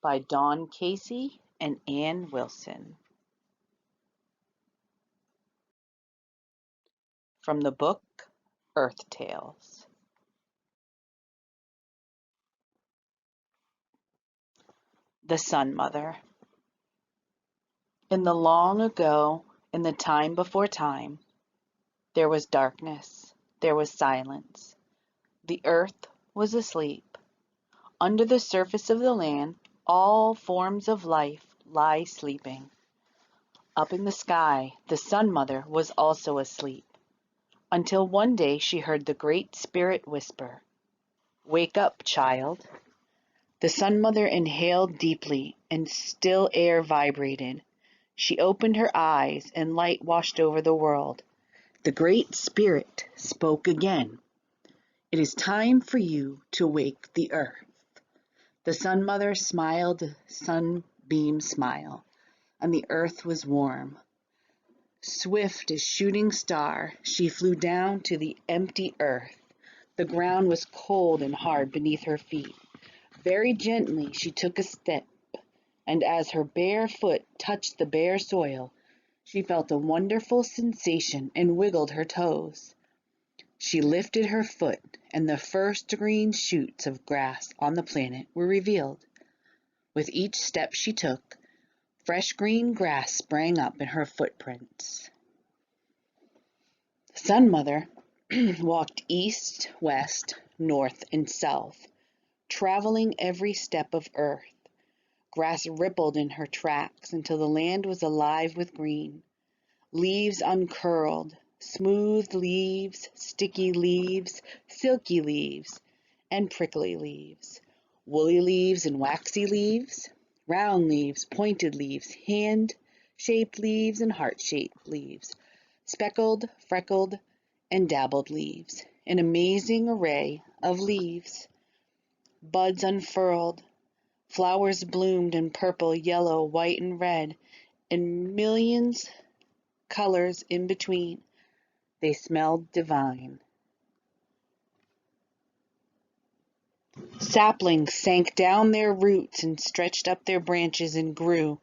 by Dawn Casey and Ann Wilson. From the book Earth Tales. The Sun Mother. In the long ago, in the time before time, there was darkness, there was silence. The earth was asleep. Under the surface of the land, all forms of life lie sleeping. Up in the sky, the Sun Mother was also asleep, until one day she heard the Great Spirit whisper, "Wake up, child." The Sun Mother inhaled deeply, and still air vibrated. She opened her eyes, and light washed over the world. The Great Spirit spoke again. "It is time for you to wake the earth." The Sun Mother smiled a sunbeam smile, and the earth was warm. Swift as shooting star, she flew down to the empty earth. The ground was cold and hard beneath her feet. Very gently she took a step, and as her bare foot touched the bare soil, she felt a wonderful sensation and wiggled her toes. She lifted her foot, and the first green shoots of grass on the planet were revealed. With each step she took, fresh green grass sprang up in her footprints. The Sun Mother walked east, west, north, and south, traveling every step of earth. Grass rippled in her tracks until the land was alive with green. Leaves uncurled, smooth leaves, sticky leaves, silky leaves, and prickly leaves, woolly leaves and waxy leaves, round leaves, pointed leaves, hand-shaped leaves, and heart-shaped leaves, speckled, freckled, and dabbled leaves, an amazing array of leaves. Buds unfurled, flowers bloomed in purple, yellow, white, and red, and millions colors in between. They smelled divine. Saplings sank down their roots and stretched up their branches and grew,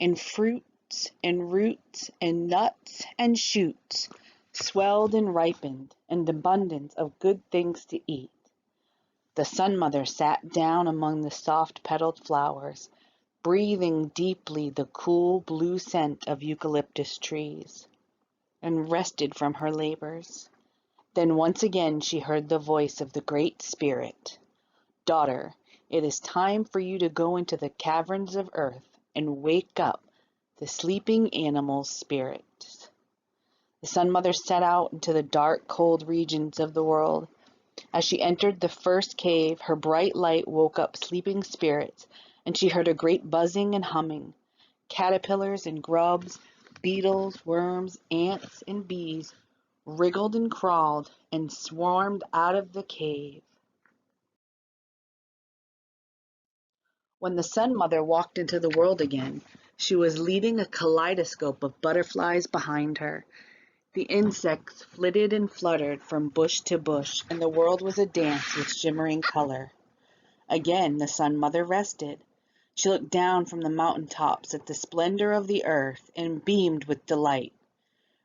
and fruits and roots and nuts and shoots swelled and ripened, and abundance of good things to eat. The Sun Mother sat down among the soft-petaled flowers, breathing deeply the cool blue scent of eucalyptus trees, and rested from her labors. Then once again she heard the voice of the Great Spirit. "Daughter, it is time for you to go into the caverns of earth and wake up the sleeping animals' spirits." The Sun Mother set out into the dark, cold regions of the world. As she entered the first cave, her bright light woke up sleeping spirits, and she heard a great buzzing and humming. Caterpillars and grubs, beetles, worms, ants, and bees wriggled and crawled and swarmed out of the cave. When the Sun Mother walked into the world again, she was leading a kaleidoscope of butterflies behind her. The insects flitted and fluttered from bush to bush, and the world was a dance with shimmering color. Again the Sun Mother rested. She looked down from the mountain tops at the splendor of the earth and beamed with delight.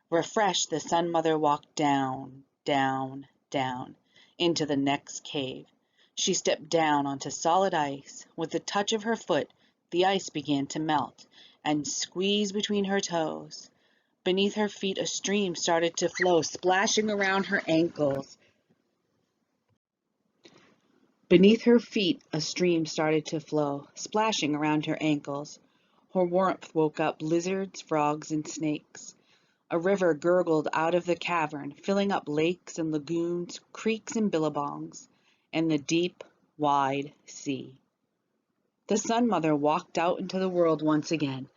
Refreshed, the Sun Mother walked down, down, down, into the next cave. She stepped down onto solid ice. With the touch of her foot, the ice began to melt and squeeze between her toes. Beneath her feet, a stream started to flow, splashing around her ankles. Beneath her feet, a stream started to flow, splashing around her ankles. Her warmth woke up lizards, frogs, and snakes. A river gurgled out of the cavern, filling up lakes and lagoons, creeks and billabongs, and the deep, wide sea. The Sun Mother walked out into the world once again,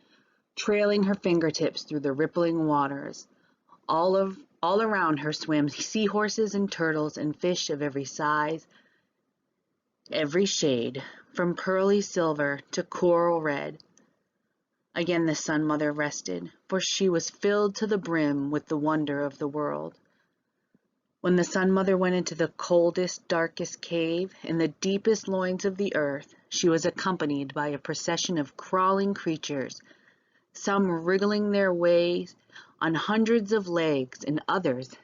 trailing her fingertips through the rippling waters. All around her swam seahorses and turtles and fish of every size, every shade, from pearly silver to coral red. Again the Sun Mother rested, for she was filled to the brim with the wonder of the world. When the Sun Mother went into the coldest, darkest cave, in the deepest loins of the earth, She was accompanied by a procession of crawling creatures, some wriggling their way on hundreds of legs and others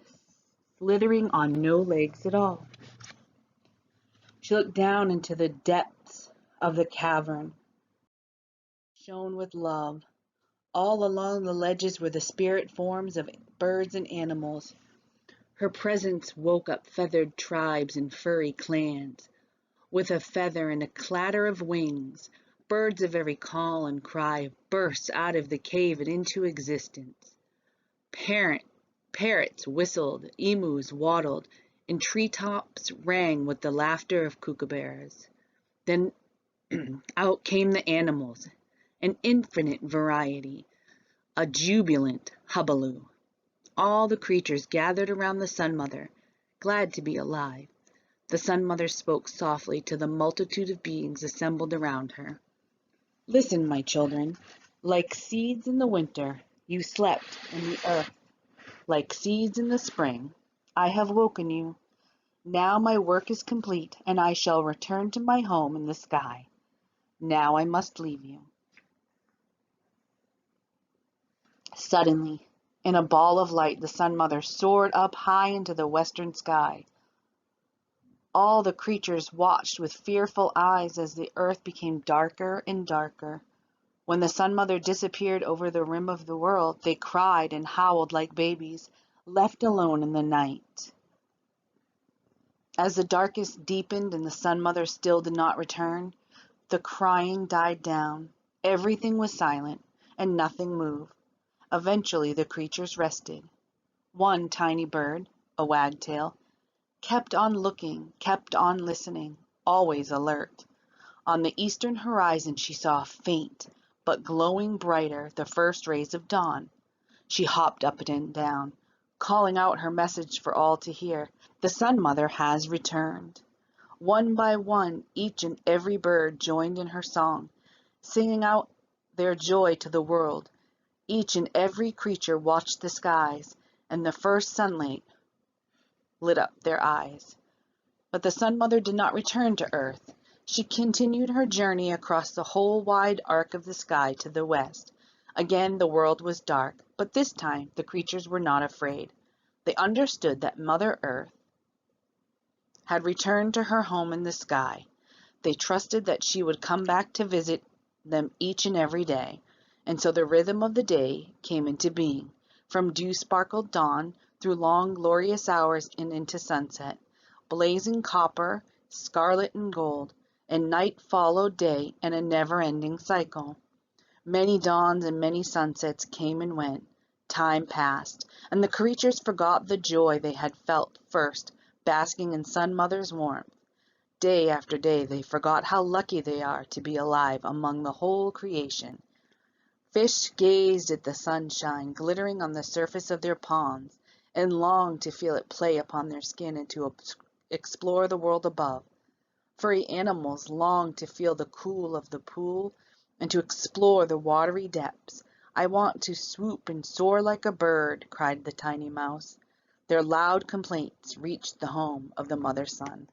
slithering on no legs at all. She looked down into the depths of the cavern, shone with love. All along the ledges were the spirit forms of birds and animals. Her presence woke up feathered tribes and furry clans. With a feather and a clatter of wings, birds of every call and cry burst out of the cave and into existence. Parrots whistled, emus waddled, and treetops rang with the laughter of kookaburras. Then out came the animals, an infinite variety, a jubilant hubbub. All the creatures gathered around the Sun Mother, glad to be alive. The Sun Mother spoke softly to the multitude of beings assembled around her. Listen, my children. Like seeds in the winter, you slept in the earth. Like seeds in the spring, I have woken you. Now my work is complete, and I shall return to my home in the sky. Now I must leave you. Suddenly, in a ball of light, the Sun Mother soared up high into the western sky. All the creatures watched with fearful eyes as the earth became darker and darker. When the Sun Mother disappeared over the rim of the world, they cried and howled like babies, left alone in the night. As the darkness deepened and the Sun Mother still did not return, the crying died down. Everything was silent, and nothing moved. Eventually the creatures rested. One tiny bird, a wagtail, kept on looking, kept on listening, always alert. On the eastern horizon she saw faint, but glowing brighter, the first rays of dawn. She hopped up and down, calling out her message for all to hear. The Sun Mother has returned. One by one, each and every bird joined in her song, singing out their joy to the world. Each and every creature watched the skies, and the first sunlight lit up their eyes. But the Sun Mother did not return to Earth. She continued her journey across the whole wide arc of the sky to the west. Again the world was dark, but this time the creatures were not afraid. They understood that Mother Earth had returned to her home in the sky. They trusted that she would come back to visit them each and every day. And so the rhythm of the day came into being, from dew-sparkled dawn through long glorious hours and into sunset, blazing copper, scarlet and gold, and night followed day in a never-ending cycle. Many dawns and many sunsets came and went. Time passed, and the creatures forgot the joy they had felt first, basking in Sun Mother's warmth. Day after day they forgot how lucky they are to be alive among the whole creation. Fish gazed at the sunshine glittering on the surface of their ponds, and longed to feel it play upon their skin and to explore the world above. Furry animals longed to feel the cool of the pool and to explore the watery depths. I want to swoop and soar like a bird, cried the tiny mouse. Their loud complaints reached the home of the Mother Sun.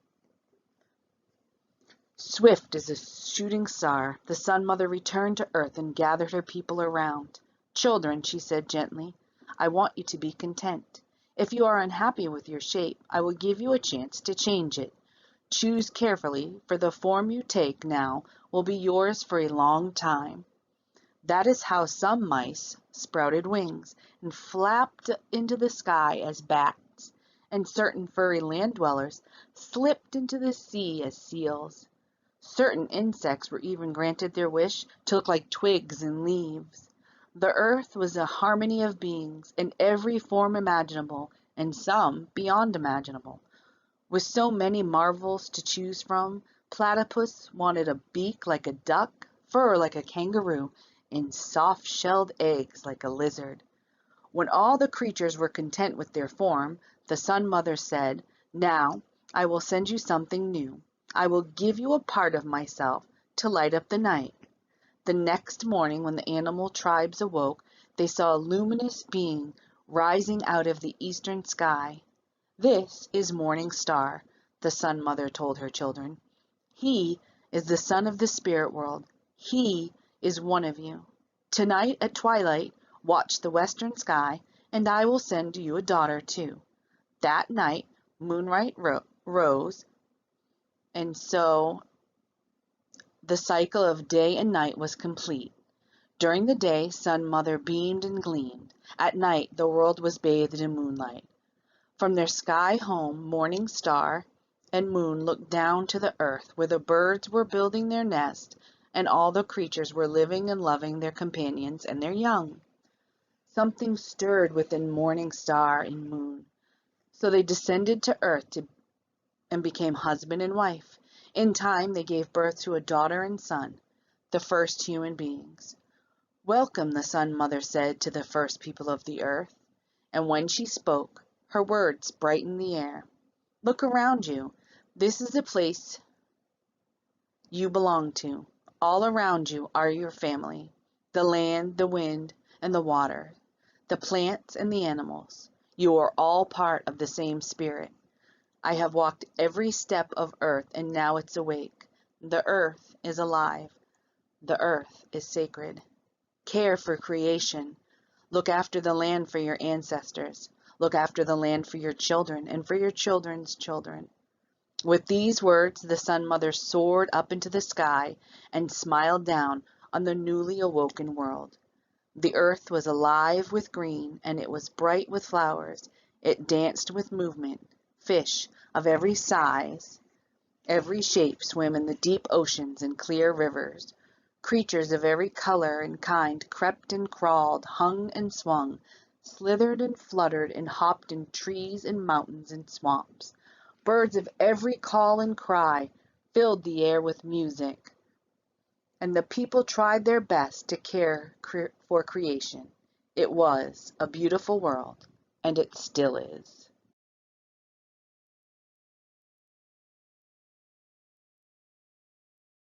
Swift as a shooting star, the Sun Mother returned to Earth and gathered her people around. Children, she said gently, I want you to be content. If you are unhappy with your shape, I will give you a chance to change it. Choose carefully, for the form you take now will be yours for a long time. That is how some mice sprouted wings and flapped into the sky as bats, and certain furry land dwellers slipped into the sea as seals. Certain insects were even granted their wish to look like twigs and leaves. The earth was a harmony of beings in every form imaginable, and some beyond imaginable. With so many marvels to choose from, Platypus wanted a beak like a duck, fur like a kangaroo, and soft-shelled eggs like a lizard. When all the creatures were content with their form, the Sun Mother said, Now I will send you something new. I will give you a part of myself to light up the night. The next morning, when the animal tribes awoke, they saw a luminous being rising out of the eastern sky. This is Morning Star, the Sun Mother told her children. He is the son of the spirit world. He is one of you. Tonight at twilight, watch the western sky, and I will send you a daughter too. That night, moonlight rose, and so the cycle of day and night was complete. During the day, Sun Mother beamed and gleamed. At night, the world was bathed in moonlight. From their sky home, Morning Star and Moon looked down to the earth, where the birds were building their nest and all the creatures were living and loving their companions and their young. Something stirred within Morning Star and Moon, so they descended to earth and became husband and wife. In time, they gave birth to a daughter and son, the first human beings. Welcome, the Sun Mother said to the first people of the earth, and when she spoke, her words brightened the air. Look around you. This is the place you belong to. All around you are your family, the land, the wind, and the water, the plants and the animals. You are all part of the same spirit. I have walked every step of earth, and now it's awake. The earth is alive. The earth is sacred. Care for creation. Look after the land for your ancestors. Look after the land for your children and for your children's children. With these words, the Sun Mother soared up into the sky and smiled down on the newly awoken world. The earth was alive with green, and it was bright with flowers. It danced with movement. Fish of every size, every shape swam in the deep oceans and clear rivers. Creatures of every color and kind crept and crawled, hung and swung, slithered and fluttered, and hopped in trees and mountains and swamps. Birds of every call and cry filled the air with music, and the people tried their best to care for creation. It was a beautiful world, and it still is.